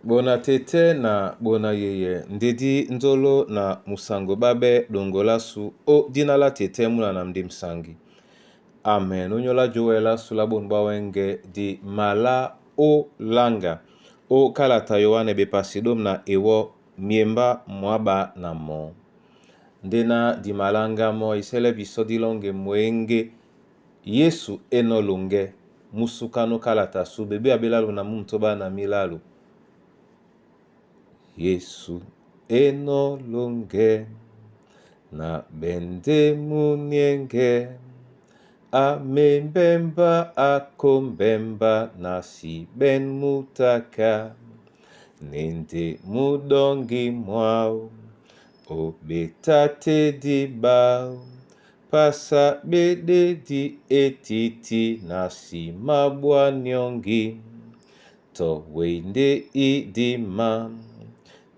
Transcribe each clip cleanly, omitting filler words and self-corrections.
Bona tete na bona yeye ndedi nzolo na musango babe dongolasu o dinala tete muna na mdi msangi. Amen. Onyola joela sula bonba wenge di mala o langa o kalata yowane bepasidom na ewo miemba mwaba na mo. Ndena di malanga mo isele bisodi longe mwenge Yesu enolonge musukano kalata su bebe abelalu na mumtoba na milalu. Yesu enolonge na bende munienge amembemba akombemba nasi ben mutaka nende mudongi mwao obetate di bao pasa bede di etiti nasi mabwa nyongi to wende idima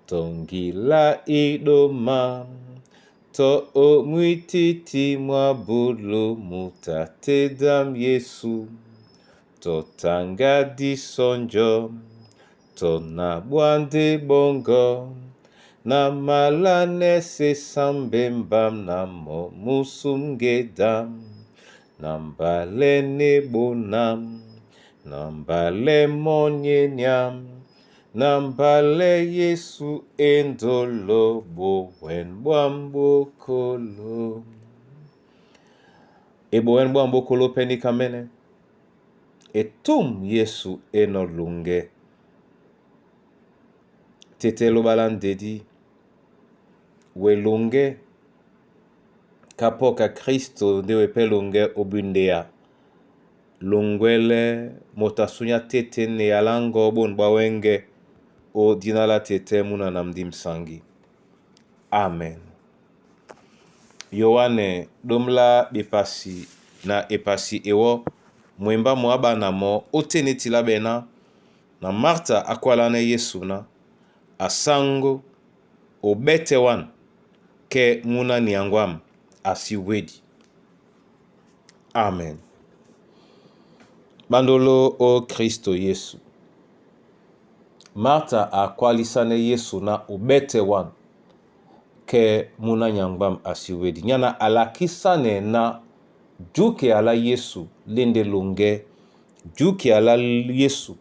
tongila idoma to o mwititi mwabulu mutate dam Yesu to tanga di sonjo to na bwande bongo na malane se sambembam na mo musumgedam na mbale nebonam na mbale monyenyam Nambale Yesu endolo bowen bwambokolo. Bowen bwambokolo peni kamene. Etum Yesu enolonge. Tete lo balandedi. Welonge. Kapoka Kristo dewe pelonge obundea. Longwele motasunya tete ne alango bon bawenge. O dinala tete muna na mdi msangi. Amen. Yohane domla bepasi na epasi ewo mwemba mwaba na mo otene tila bena na Marta akwalane Yesu na asango obete wan ke muna niangwam asiwedi. Amen. Bandolo o Kristo Yesu. Marta akwalisane Yesu na obete wan ke muna nyangbam asiwedi. Nyana alakisane na juke ala Yesu lende longe, juke ala Yesu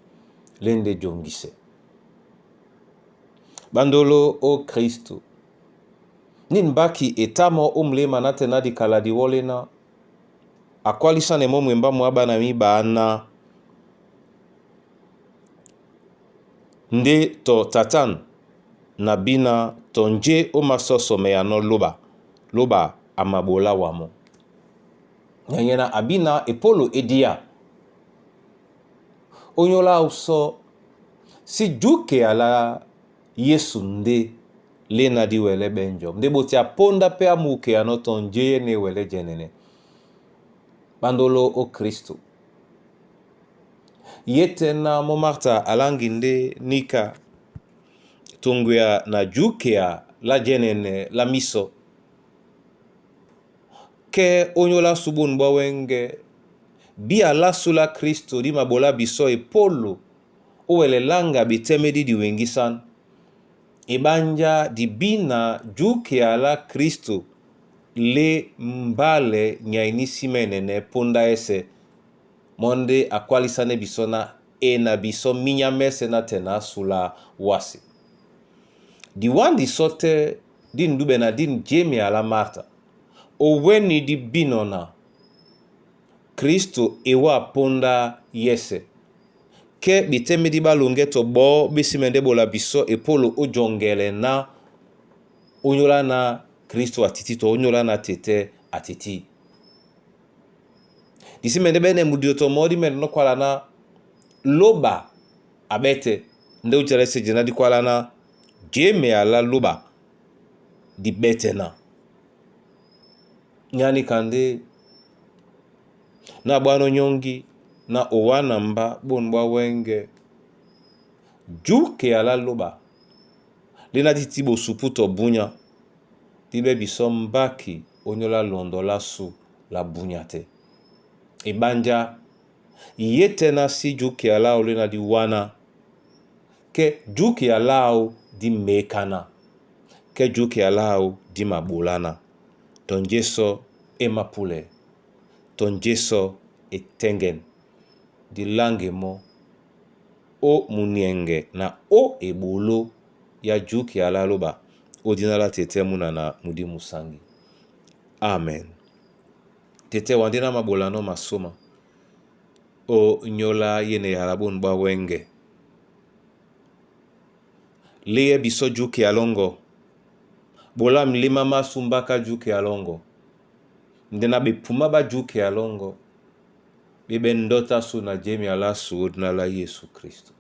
lende jongise. Bandolo o Kristo. Ninbaki etamo umlema na tenadi kaladi wolena. Akwalisane mo mwemba mwaba na miba na nde to tatan na bina tonje o masoso meyano loba amabola wamo. Nyanyena abina epolo edia. Onyola uso si juke ala Yesu nde lena di wele benjo. Nde boti aponda pe amuke ano tonje ne wele jenene. Bandolo o Kristo. Yete na mo Marta alanginde nika tunguya na jukea la jenene la miso. Ke onyola subun bawenge bia la sula Kristo di mabola biso e polo owele langa bitemedi di wengisan. Ibanja di bina jukea la Kristo le mbale nyainisi menene ponda ese. Monde akwalisane bisona na biso minya mese na tena sula wasi. Di wandi sote din dube na din jemi ala Marta. Oweni di binona. Kristo ewa ponda yese. Ke biteme di balonge to bo bisimende bola biso epolo ojongele na onyola na Kristo atiti to onyola na tete atiti. Disi mende bene mudioto modi mende no kwala na loba abete nde uchelese jena di kwala na jeme ala loba di bete na. Nyani kande na bwano nyongi na owana mba bonbwa wenge juke ala loba lina titibo suputo bunya tibe bisombaki onyola londola su la bunyate. Ibanja yete na si juke ala olena di wana ke juki alao di mekana, ke juki alao di mabolana. Ton Jesu emapule, ton Jesu etengen, di lange mo o munienge na o ebolo ya juki alaloba odinala tete muna na mudi musangi. Amen. Tete wandina mabolano masoma o nyola yene yarabun ba wenge. Leye biso juki alongo. Bola mlima masumbaka juki alongo. Ndena bipuma ba juki alongo. Bibe ndota su na jemi alasu odinala Yesu Kristo.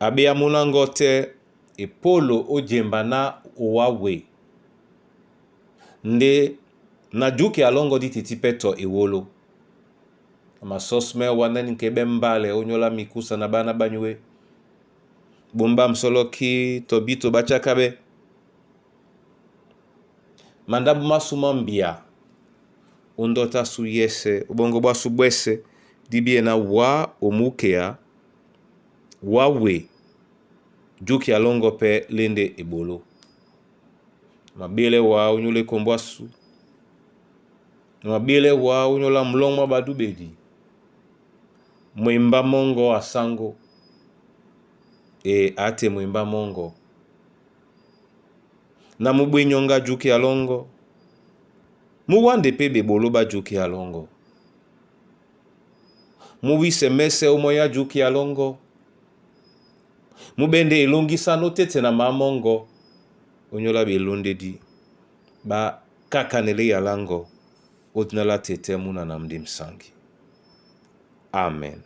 Abe ya munangote epolo ojemba na owawe. Nde na juki alongo di titipeto ewolo. Ama sosme wana nkebe mbale onyola mikusa na bana banywe. Bumba msoloki tobito bachakabe. Mandabu masuma mbia. Undota su yese, ubongo basu bwese. Dibie na wa omukea. Wawe. Juki alongo pe lende ebolo. Mabile wa unyole kombwasu. Mabile wa unyola mlongwa badubedi. Mwimba mongo asango. Ate mwimba mongo. Na mubwe nyonga juki alongo. Muwande pebe boloba juki alongo. Muwise mese umoya juki alongo. Mubende elongisa no tete na mamongo. Onyola belonde di. Ba kakanele yalango. Odinala tete muna na mdi msangi. Amen.